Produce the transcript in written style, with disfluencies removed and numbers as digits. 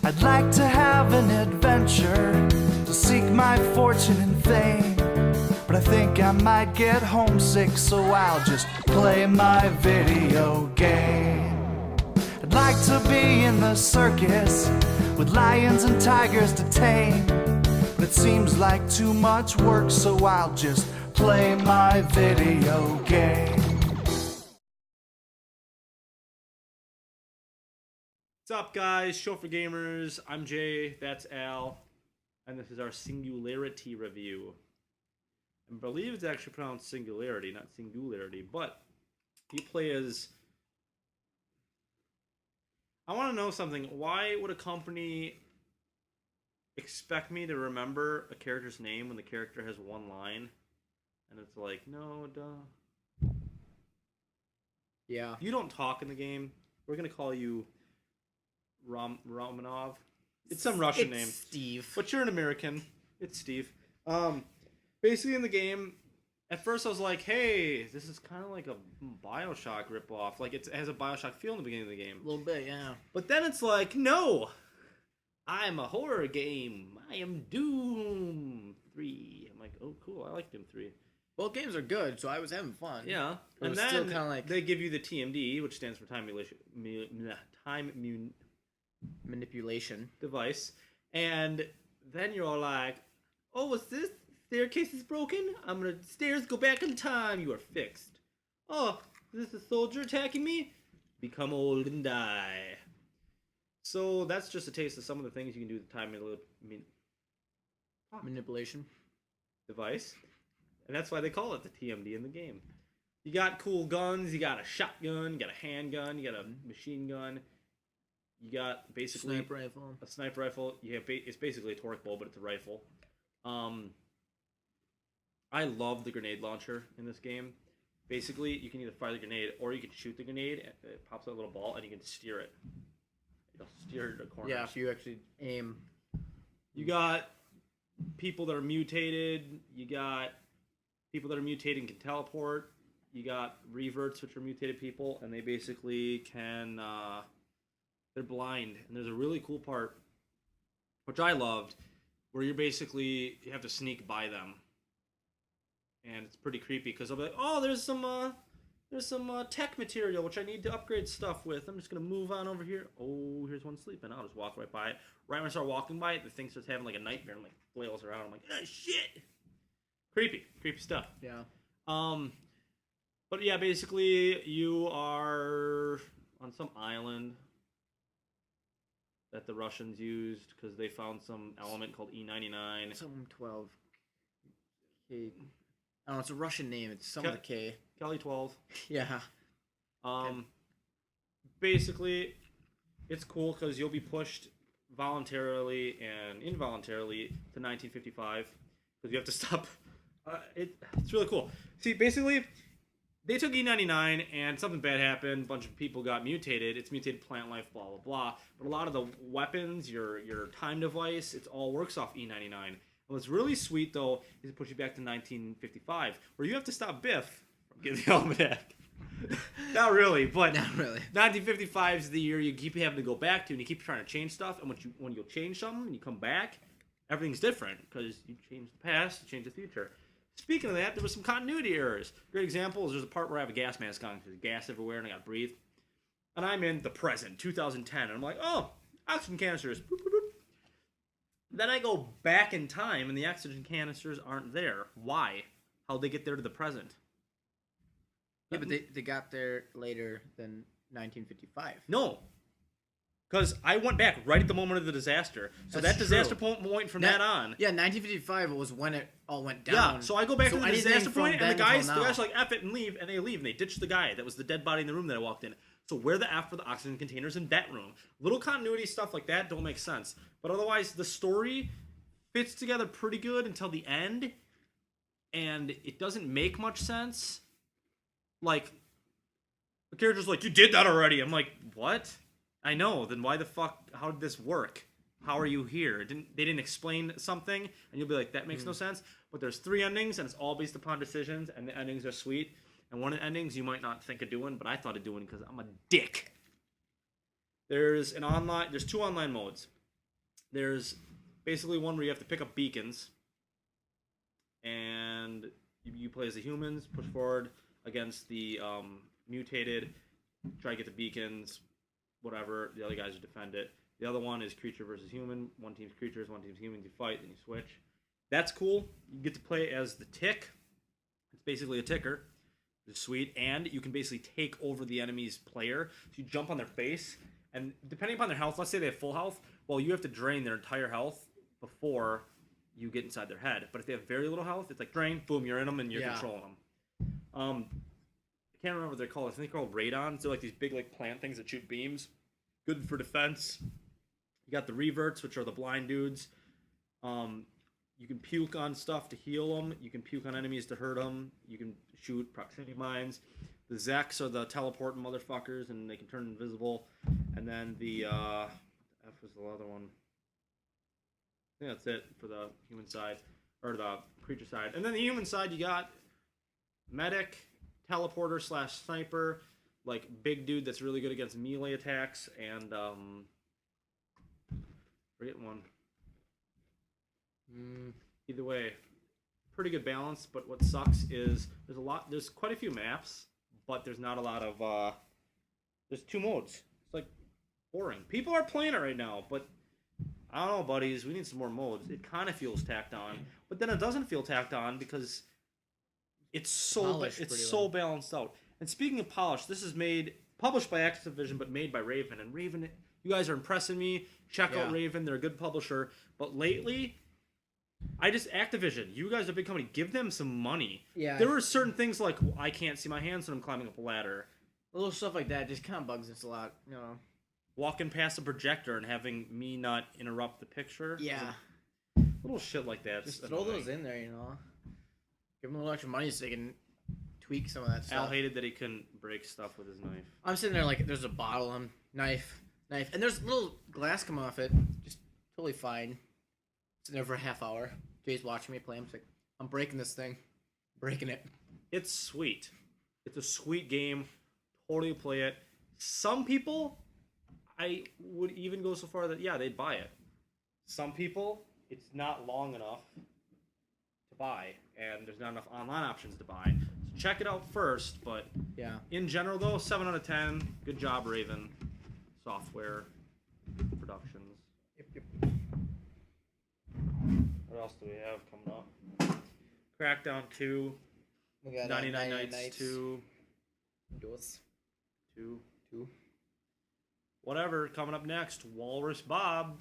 I'd like to have an adventure, to seek my fortune and fame. But I think I might get homesick, so I'll just play my video game. I'd like to be in the circus, with lions and tigers to tame. But it seems like too much work, so I'll just play my video game. What's up, guys? Show for Gamers. I'm Jay, that's Al, and this is our Singularity review. I believe it's actually pronounced Singularity, not Singularity, but you play as... I want to know something. Why would a company expect me to remember a character's name when the character has one line? And it's like, no, duh. Yeah. You don't talk in the game. We're going to call you... Romanov. It's some Russian name. Steve. But you're an American. It's Steve. Basically in the game, at first I was like, hey, this is kind of like a BioShock ripoff. Like, it has a BioShock feel in the beginning of the game. A little bit, yeah. But then it's like, no! I'm a horror game. I am Doom 3. I'm like, oh, cool. I like Doom 3. Both games are good, so I was having fun. Yeah. It And was then still kind of like they give you the TMD, which stands for manipulation device, and then you're all like, oh, what's this? Staircase is broken? I'm gonna stairs go back in time. You are fixed. Oh, is this a soldier attacking me? Become old and die. So that's just a taste of some of the things you can do with the time manipulation device, and that's why they call it the TMD in the game. You got cool guns, you got a shotgun, you got a handgun, you got a machine gun. You got basically sniper rifle. A sniper rifle. It's basically a torque bow, but it's a rifle. I love the grenade launcher in this game. Basically, you can either fire the grenade or you can shoot the grenade. It pops out a little ball, and you can steer it. It'll steer it to corners. Yeah, if you actually aim. You got people that are mutated. You got people that are mutated and can teleport. You got reverts, which are mutated people, and they basically can... they're blind, and there's a really cool part, which I loved, where you have to sneak by them, and it's pretty creepy because I'll be like, oh, there's some tech material which I need to upgrade stuff with. I'm just gonna move on over here. Oh, here's one sleeping. I'll just walk right by it. Right when I start walking by it, the thing starts having like a nightmare and like flails around. I'm like, ah, shit, creepy stuff. Yeah. But yeah, basically you are on some island that the Russians used because they found some element called E99. Some 12. K. I don't know, it's a Russian name. It's some with a K. Kelly 12. Yeah. Basically, it's cool because you'll be pushed voluntarily and involuntarily to 1955 because you have to stop. It's really cool. See, basically, they took E99 and something bad happened. A bunch of people got mutated. It's mutated plant life, blah, blah, blah. But a lot of the weapons, your time device, it all works off E99. And what's really sweet, though, is it puts you back to 1955, where you have to stop Biff from getting the almanac. Not really, but Not really. 1955 is the year you keep having to go back to, and you keep trying to change stuff. And when you change something and you come back, everything's different because you change the past, you change the future. Speaking of that, there was some continuity errors. Great example is there's a part where I have a gas mask on because there's gas everywhere and I gotta breathe. And I'm in the present, 2010, and I'm like, oh, oxygen canisters. Boop, boop, boop. Then I go back in time and the oxygen canisters aren't there. Why? How'd they get there to the present? Yeah, but they got there later than 1955. No. Because I went back right at the moment of the disaster. So That's that disaster true. point from that on. Yeah, 1955 was when it all went down. Yeah, so I go back to the anything disaster from point, and the then guys until now. like, F it and leave, and they leave, and they ditch the guy that was the dead body in the room that I walked in. So where the F for the oxygen containers in that room? Little continuity stuff like that don't make sense. But otherwise, the story fits together pretty good until the end, and it doesn't make much sense. Like, the character's like, you did that already. I'm like, what? I know, then why the fuck, how did this work? How are you here? They didn't explain something, and you'll be like, that makes no sense. But there's 3 endings, and it's all based upon decisions, and the endings are sweet. And one of the endings you might not think of doing, but I thought of doing because I'm a dick. There's 2 online modes. There's basically one where you have to pick up beacons, and you play as the humans, push forward against the mutated, try to get the beacons, whatever. The other guys will defend it. The other one is creature versus human. One team's creatures, one team's humans. You fight, then you switch. That's cool. You get to play as the tick. It's basically a ticker. It's sweet, and you can basically take over the enemy's player. So you jump on their face, and depending upon their health, let's say they have full health, well, you have to drain their entire health before you get inside their head. But if they have very little health, it's like drain, boom, you're in them, and you're controlling them. I can't remember what they're called. I think they're called radons. They're like these big like plant things that shoot beams. Good for defense. You got the reverts, which are the blind dudes. You can puke on stuff to heal them. You can puke on enemies to hurt them. You can shoot proximity mines. The Zeks are the teleporting motherfuckers, and they can turn invisible. And then the F was the other one. I think that's it for the human side, or the creature side. And then the human side, you got medic, teleporter / sniper, like big dude that's really good against melee attacks, and forget one. Either way, pretty good balance. But what sucks is there's quite a few maps, but there's not a lot of there's 2 modes. It's like boring. People are playing it right now, but I don't know, buddies. We need some more modes. It kind of feels tacked on, but then it doesn't feel tacked on because it's so balanced out. And speaking of polished, this is published by Activision, but made by Raven. And Raven, you guys are impressing me. Check out Raven; they're a good publisher. But lately, Activision, you guys are a big company. Give them some money. Yeah. There were certain things like I can't see my hands when I'm climbing up a ladder. Little stuff like that just kind of bugs us a lot, you know. Walking past a projector and having me not interrupt the picture. Yeah. Little shit like that. Just throw those in there, you know. Give them a little extra money so they can tweak some of that stuff. Al hated that he couldn't break stuff with his knife. I'm sitting there like there's a bottle and knife, and there's little glass come off it. Just totally fine. Sitting there for a half hour. Jay's watching me play. I'm like, I'm breaking this thing. Breaking it. It's sweet. It's a sweet game. Totally play it. Some people, I would even go so far that, they'd buy it. Some people, it's not long enough to buy, and there's not enough online options to buy. So check it out first, but in general, though, 7 out of 10. Good job, Raven. Software Productions. Yep. What else do we have coming up? Crackdown 2. We got 99 Nights 2. Dos. 2. Whatever, coming up next, Walrus Bob.